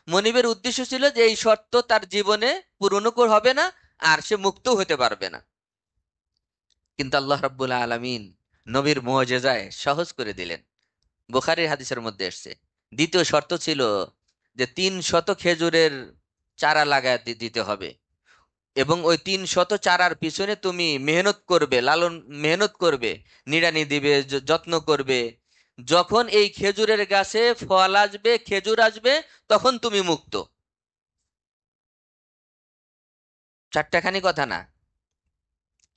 মনিবের উদ্দেশ্য ছিল যে এই শর্ত তার জীবনে পূরণ হবে না, আর সে মুক্ত হতে পারবে না। কিন্তু আল্লাহ রাব্বুল আলামিন নবীর মুআজিজায় সহজ করে দিলেন। বুখারীর হাদিসের মধ্যে এসেছে, দ্বিতীয় শর্ত ছিল যে 300 খেজুরের চারা লাগায় দিতে হবে। এবং ওই 300 চারার পিছনে তুমি মেহনত করবে, মেহনত করবে, নিড়ানি দিবে, যত্ন করবে। যখন এই খেজুরের গাছে ফল আসবে, খেজুর আসবে, তখন তুমি মুক্ত। চারটাখানি কথা না।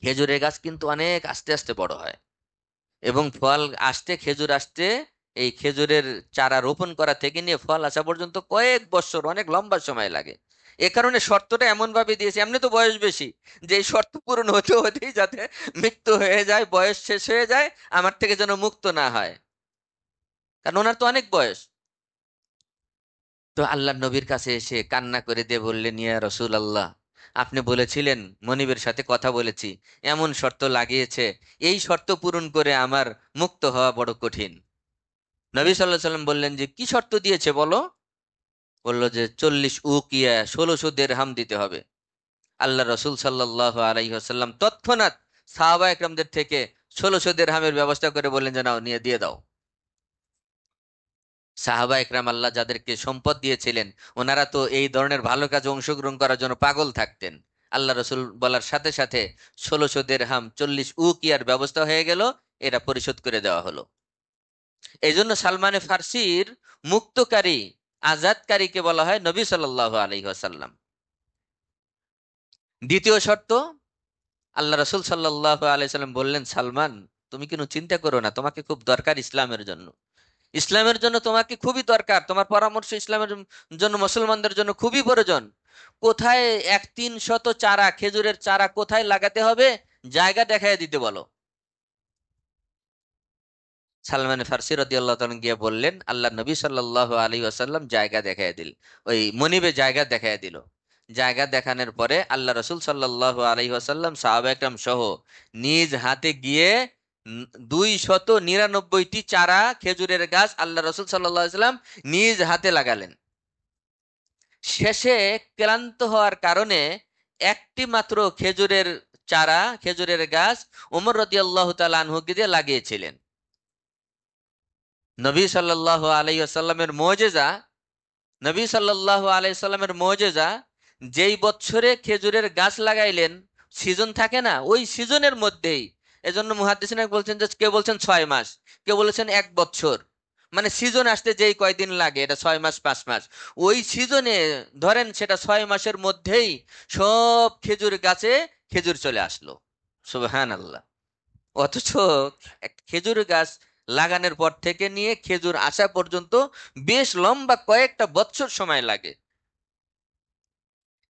খেজুরের গাছ কিন্তু অনেক আস্তে আস্তে বড় হয়, এবং ফল আসতে, খেজুর আসতে, এই খেজুরের চারা রোপণ করা থেকে নিয়ে ফল আসা পর্যন্ত কয়েক বছর, অনেক লম্বা সময় লাগে। এ কারণে শর্তটা এমন ভাবে দিয়েছে, এমনি তো বয়স বেশি, যে এই শর্ত পূরণ হতে হতেই যাতে মৃত্যু হয়ে যায়, বয়স শেষ হয়ে যায়, আমার থেকে যেন মুক্ত না হয়, কারণ ওনার তো অনেক বয়স। তো আল্লাহ নবীর কাছে এসে কান্না করে দিয়ে বললেন, ইয়া রসুল আল্লাহ, আপনি বলেছিলেন, মনিবের সাথে কথা বলেছি, এমন শর্ত লাগিয়েছে, এই শর্ত পূরণ করে আমার মুক্ত হওয়া বড় কঠিন। নবী সাল্লাহ সাল্লাম বললেন যে কি শর্ত দিয়েছে বলো। বললো যে 40 উকিয়া, 1600 দিরহাম দিতে হবে। আল্লাহ রসুল সাল্লাহ আলাইহাল্লাম তৎক্ষণাৎ সাহাবা একরামদের থেকে 1600 দিরহামের ব্যবস্থা করে বললেন যে নাও, নিয়ে দিয়ে দাও। সাহাবা একরাম, আল্লাহ যাদেরকে সম্পদ দিয়েছিলেন, ওনারা তো এই ধরনের ভালো কাজে অংশগ্রহণ করার জন্য পাগল থাকতেন। আল্লাহ রসুল বলার সাথে সাথে 1600 দিরহাম, 40 উকিয়ার ব্যবস্থা হয়ে গেল, এটা পরিশোধ করে দেওয়া হলো। এই জন্য সালমানে ফার্সির মুক্তকারী, আজাদকারীকে বলা হয় নবী সাল্লাল্লাহু আলাইহি ওয়াসাল্লাম। দ্বিতীয় শর্ত, আল্লাহ রসুল সাল্লাল্লাহু আলাইহি সাল্লাম বললেন, সালমান, তুমি কোনো চিন্তা করো না, তোমাকে খুব দরকার ইসলামের জন্য। ইসলামের জন্য তোমাকে খুবই দরকার, তোমার পরামর্শ ইসলামের জন্য, মুসলমানদের জন্য খুবই প্রয়োজন। কোথায় 300 চারা, খেজুরের চারা কোথায় লাগাতে হবে, জায়গা দেখায় দিতে বলো। সালমান ফার্সি রাদিয়াল্লাহু তাআলা গিয়ে বললেন, আল্লাহ নবী সাল্লাল্লাহু আলাইহি ওয়াসাল্লাম জায়গা দেখায় দিল, ওই মনিবে জায়গা দেখায় দিল। জায়গা দেখানোর পরে আল্লাহ রসুল সাল্লাল্লাহু আলাইহি ওয়াসাল্লাম সাহাবা একরাম সহ নিজ হাতে গিয়ে 299টি চারা খেজুরের গাছ আল্লাহ রসুল সাল্লাল্লাহু আলাইহি ওয়াসাল্লাম নিজ হাতে লাগালেন। শেষে ক্লান্ত হওয়ার কারণে একটি মাত্র খেজুরের চারা, খেজুরের গাছ ওমর রাদিয়াল্লাহু তাআলা আনহুকে দিয়ে লাগিয়েছিলেন। নবী সাল্লাল্লাহু আলাইহি ওয়াসাল্লামের মুজিজা, নবী সাল্লাল্লাহু আলাইহি সাল্লামের মুজিজা, যেই বছরে খেজুরের গাছ লাগাইলেন, সিজন থাকে না, ওই সিজনের মধ্যেই। এজন্য মুহাদ্দিসিন বলছেন যে কেউ বলছেন 6 মাস, কেউ বলেছেন 1 বছর, মানে সিজন আসতে যেই কয়দিন লাগে, এটা 6 মাস 5 মাস। ওই সিজনে ধরেন সেটা 6 মাসের মধ্যেই সব খেজুর গাছে খেজুর চলে আসলো। সুবহানাল্লাহ। অথচ খেজুর গাছ লাগানোর পর থেকে নিয়ে খেজুর আসা পর্যন্ত বেশ লম্বা কয়েকটা বছর সময় লাগে,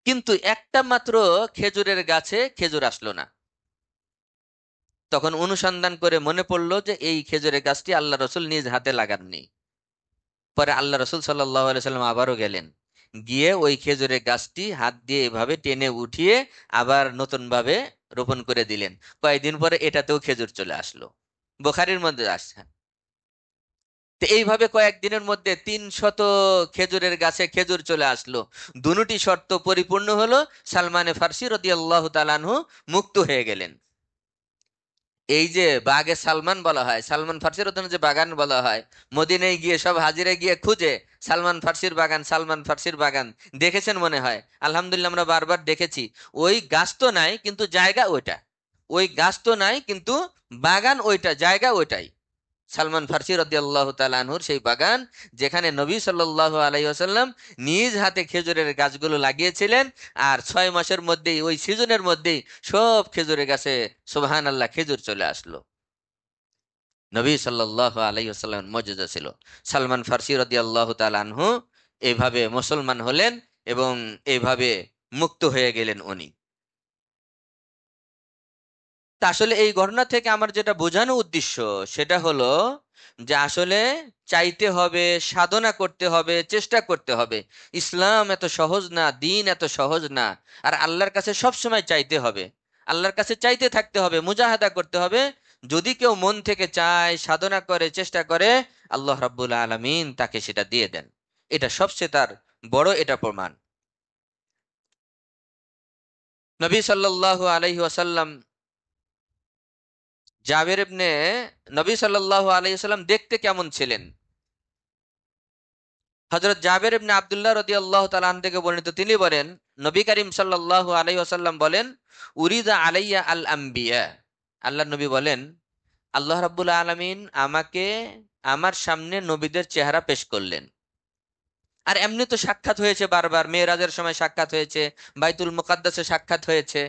কিন্তু একটা মাত্র খেজুরের গাছে খেজুর আসলো না। তখন অনুসন্ধান করে মনে পড়লো যে এই খেজুরের গাছটি আল্লাহ রসুল নিজ হাতে লাগাননি। পরে আল্লাহ রসুল সাল্লাহ সাল্লাম আবারও গেলেন, গিয়ে ওই খেজুরের গাছটি হাত দিয়ে এভাবে টেনে উঠিয়ে আবার নতুন ভাবে রোপণ করে দিলেন। কয়েকদিন পরে এটাতেও খেজুর চলে আসলো। বুখারীর মধ্যে আসছে। তো এইভাবে কয়েকদিনের মধ্যে 300 খেজুরের গাছে খেজুর চলে আসলো। দুটি শর্ত পরিপূর্ণ হলো, সালমানে ফার্সি রাদিয়াল্লাহু তাআলা আনহু মুক্ত হয়ে গেলেন। এই যে বাগে সালমান বলা হয়, সালমান ফার্সির অধীনে যে বাগান বলা হয়, মদিনায় গিয়ে সব হাজিরে গিয়ে খুঁজে সালমান ফার্সির বাগান, সালমান ফার্সির বাগান দেখেছেন মনে হয়। আলহামদুলিল্লাহ, আমরা বারবার দেখেছি। ওই গাছ তো নাই কিন্তু জায়গা ওইটা, ওই গাছ তো নাই কিন্তু বাগান ওইটা, জায়গা ওইটাই। সালমান ফার্সি রাদিয়াল্লাহু তাআলা আনহুর সেই বাগান, যেখানে নবী সাল্লাল্লাহু আলাইহি ওয়াসাল্লাম নিজ হাতে খেজুরের গাছগুলো লাগিয়েছিলেন, আর 6 মাসের মধ্যেই, ওই সিজনের মধ্যেই সব খেজুরের গাছে সুবহানাল্লাহ খেজুর চলে আসলো। নবী সাল্লাল্লাহু আলাইহি ওয়াসাল্লামের মুজিজা ছিল। সালমান ফার্সি রাদিয়াল্লাহু তাআলা আনহু এইভাবে মুসলমান হলেন এবং এইভাবে মুক্ত হয়ে গেলেন উনি। তা আসলে এই ঘটনা থেকে আমার যেটা বোঝানো উদ্দেশ্য, সেটা হলো যে আসলে চাইতে হবে, সাধনা করতে হবে, চেষ্টা করতে হবে। ইসলাম এত সহজ না, দিন এত সহজ না। আর আল্লাহর কাছে সব সময় চাইতে হবে, আল্লাহর কাছে চাইতে থাকতে হবে, মুজাহাদা করতে হবে। যদি কেউ মন থেকে চায়, সাধনা করে, চেষ্টা করে, আল্লাহ রাব্বুল আলামিন তাকে সেটা দিয়ে দেন। এটা সবচেয়ে তার বড় এটা প্রমাণ। নবী সাল্লাল্লাহু আলাইহি ওয়াসাল্লাম, জাবের ইবনে, নবী সাল্লাল্লাহু আলাইহি ওয়াসাল্লাম দেখতে কেমন ছিলেন? হযরত জাবের ইবনে আব্দুল্লাহ রাদিয়াল্লাহু তাআলা আনহু থেকে বর্ণিত, তিনি বলেন, নবী করিম সাল্লাল্লাহু আলাইহি ওয়াসাল্লাম বলেন, উরিদা আলাইয়া আল আম্বিয়া। আল্লাহ নবী বলেন, আল্লাহ রাব্বুল আলামিন আমাকে আমার সামনে নবীদের চেহারা পেশ করলেন। আর এমনি তো সাক্ষাৎ হয়েছে বারবার, মেরাজের সময় সাক্ষাৎ হয়েছে, বাইতুল মুকাদ্দাসে সাক্ষাৎ হয়েছে।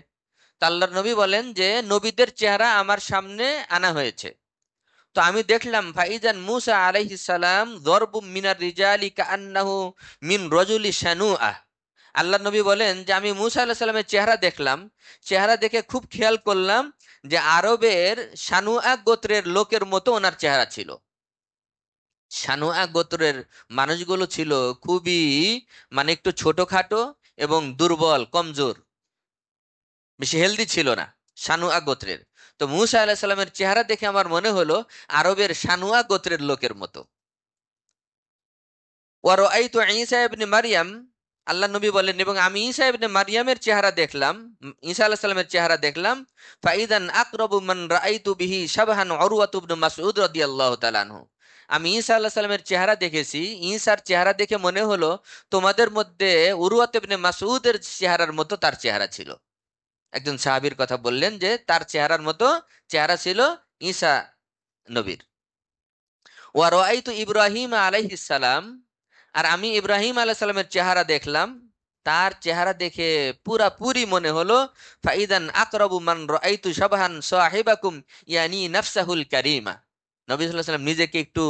তা আল্লাহর নবী বলেন যে নবীদের চেহারা আমার সামনে আনা হয়েছে। তো আমি দেখলাম ফাইজান মুসা আলাইহিস সালাম যরবুম মিনার রিজালি কাআন্নাহু মিন রাজুলি শানুআ। আল্লাহ নবী বলেন যে আমি মুসা আলাইহিস সালামের চেহারা দেখলাম, চেহারা দেখে খুব খেয়াল করলাম যে আরবের শানুআ গোত্রের লোকের মতো ওনার চেহারা ছিল। শানুআ গোত্রের মানুষগুলো ছিল খুবই, মানে একটু ছোটখাটো এবং দুর্বল, কমজোর, বেশি হেলদি ছিল না শানুআ গোত্রের। তো মুসা আলাইহিস সালামের চেহারা দেখে আমার মনে হলো আরবের শানুআ গোত্রের লোকের মতো। ওয়ারাআইতু ঈসা ইবনে মারইয়াম, আল্লাহ নবী বলেন, এবং আমি ঈসা ইবনে মারইয়ামের চেহারা দেখলাম, ঈসা আলাইহিস সালামের চেহারা দেখলাম। ফাইদান আকরাবু মান রাআইতু বিহি শাবহান উরওয়াতু ইবনে মাসউদ রাদিয়াল্লাহু তাআলা আনহু। আমি ঈসা আলাইহিস সালামের চেহারা দেখেছি, ঈসার চেহারা দেখে মনে হলো তোমাদের মধ্যে উরওয়াত ইবনে মাসউদের চেহারার মতো তার চেহারা ছিল। একজন সাহাবীর কথা বললেন যে তার চেহারার মতো চেহারা ছিল ঈসা নবীর। ওয়া রাআইতু ইব্রাহিম আলাইহিস সালাম, আর আমি ইব্রাহিম আলাইহিস সালামের চেহারা দেখলাম, তার চেহারা দেখে পুরাপুরি মনে হলো ফাইদান আকরাবু মান রাআইতু শাবহান সাহিবাকুম ইয়ানি নাফসাহুল কারীমা। নবী সাল্লাল্লাহু আলাইহি ওয়াসাল্লাম নিজেকে একটু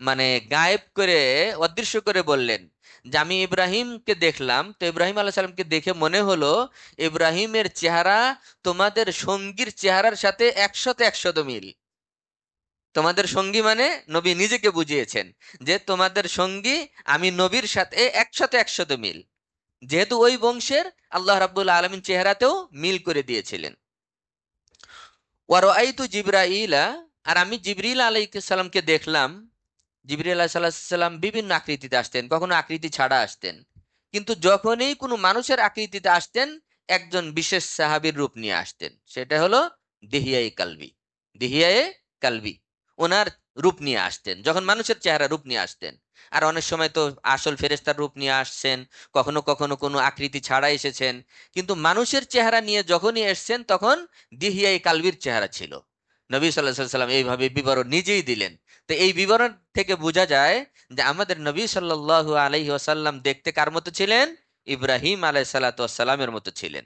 মানে গায়েব করে, অদৃশ্য করে বললেন যে আমি ইব্রাহিমকে দেখলাম, তো ইব্রাহিম আলাইহিস সালামকে দেখে মনে হলো ইব্রাহিমের চেহারা তোমাদের সঙ্গীর চেহারার সাথে 100-100 মিল। তোমাদের সঙ্গী মানে নবী নিজেকে বুঝিয়েছেন যে তোমাদের সঙ্গী আমি নবীর সাথে 100-100 মিল। যেহেতু ওই বংশের, আল্লাহ রাব্বুল আলামিন চেহারাতেও মিল করে দিয়েছিলেন। ওয়ারাআইতু জিবরাইলা, আর আমি জিবরিল আলাইহিস সালামকে দেখলাম। জিবরিল আলাইহিস সালাম বিভিন্ন আকৃতিতে আসতেন, কখনো আকৃতি ছাড়া আসতেন, কিন্তু যখনই কোনো মানুষের আকৃতিতে আসতেন একজন বিশেষ সাহাবীর রূপ নিয়ে আসতেন, সেটা হলো দিহিয়ায়ে কালবি। দিহিয়ায়ে কালবি ওনার রূপ নিয়ে আসতেন যখন মানুষের চেহারা রূপ নিয়ে আসতেন। আর অনেক সময় তো আসল ফেরেশতার রূপ নিয়ে আসছেন, কখনো কখনো কোনো আকৃতি ছাড়া এসেছেন, কিন্তু মানুষের চেহারা নিয়ে যখনই এসছেন তখন দিহিয়ায়ে কালবির চেহারা ছিল। নবী সাল্লাল্লাহু আলাইহি সাল্লাম এইভাবে বিবরণ নিজেই দিলেন। তো এই বিবরণ থেকে বোঝা যায় যে আমাদের নবী সাল্লাল্লাহু আলাইহি ওয়াসাল্লাম দেখতে কার মতো ছিলেন? ইব্রাহিম আলাইহিস সালাতু ওয়াস সালামের মতো ছিলেন।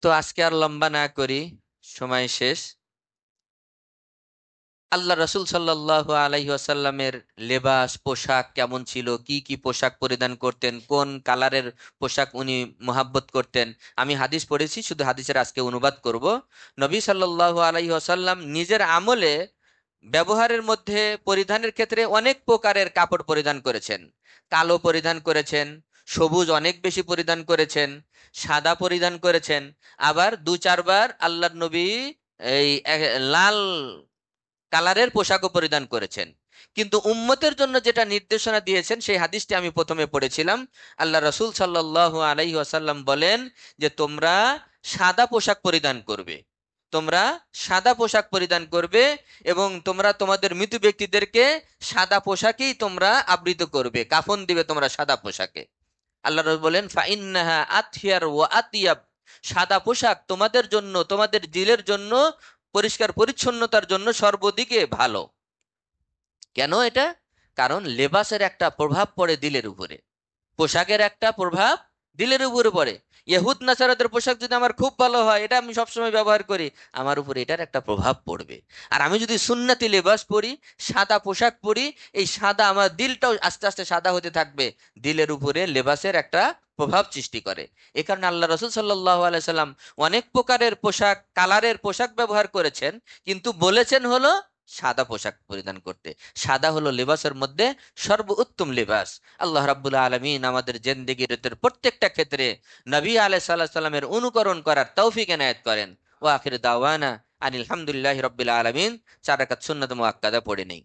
তো আজকে আর লম্বা না করি, সময় শেষ। আল্লাহ রসুল সাল্লাল্লাহু আলাইহি ওয়াসাল্লামের লেবাস পোশাক কেমন ছিল, কি কি পোশাক পরিধান করতেন, কোন কালারের পোশাক উনি মোহাব্বত করতেন, আমি হাদিস পড়েছি, শুধু হাদিসের আজকে অনুবাদ করব। নবী সাল্লাল্লাহু আলাইহি ওয়াসাল্লাম নিজের আমলে ব্যবহারের মধ্যে পরিধানের ক্ষেত্রে অনেক প্রকারের কাপড় পরিধান করেছেন। কালো পরিধান করেছেন, সবুজ অনেক বেশি পরিধান করেছেন, সাদা পরিধান করেছেন, আবার দু চারবার আল্লাহর নবী এই লাল কালারের পোশাকও পরিধান করেছেন। কিন্তু উম্মতের জন্য যেটা নির্দেশনা দিয়েছেন সেই হাদিসটি আমি প্রথমে পড়েছিলাম। আল্লাহ রসুল সাল্লাল্লাহু আলাইহি ওয়াসাল্লাম বলেন যে তোমরা সাদা পোশাক পরিধান করবে, তোমরা সাদা পোশাক পরিধান করবে, এবং তোমরা তোমাদের মৃত ব্যক্তিদেরকে সাদা পোশাকেই তোমরা আবৃত করবে, কাফন দিবে তোমরা সাদা পোশাকে। আল্লাহ রসুল বলেন ফাইন্নাহা আতহিয়ার ওয়া আতিয়াব, সাদা পোশাক তোমাদের জন্য, তোমাদের দিলের জন্য, পরিষ্কার পরিচ্ছন্নতার জন্য সর্বদিকে ভালো। কেন এটা? কারণ লেবাসের একটা প্রভাব পড়ে দিলের উপরে, পোশাকের একটা প্রভাব দিলের উপরে পড়ে। ইহুদ নাসারাদের পোশাক যদি আমার খুব ভালো হয়, এটা আমি সবসময় ব্যবহার করি, আমার উপরে এটার একটা প্রভাব পড়বে। আর আমি যদি সুন্নতি লেবাস পরি, সাদা পোশাক পরি, এই সাদা আমার দিলটাও আস্তে আস্তে সাদা হতে থাকবে, দিলের উপরে লেবাসের একটা প্রভাব সৃষ্টি করে। এ কারণে আল্লাহ রসুল সাল্লাল্লাহু আলাইহি সাল্লাম অনেক প্রকারের পোশাক, কালারের পোশাক ব্যবহার করেছেন, কিন্তু বলেছেন হলো সাদা পোশাক পরিধান করতে। সাদা হলো লেবাসের মধ্যে সর্বোত্তম লেবাস। আল্লাহ রাব্বুল আলামিন আমাদের জিন্দেগির প্রত্যেকটা ক্ষেত্রে নবী আলাইহিস সালামের অনুকরণ করার তৌফিক এনায়েত করেন। ওয়া আখির দাওয়ানা আনিল হামদুলিল্লাহি রাব্বিল আলামিন। 4 রাকাত সুন্নাত মুআক্কাদা পড়ে নেই।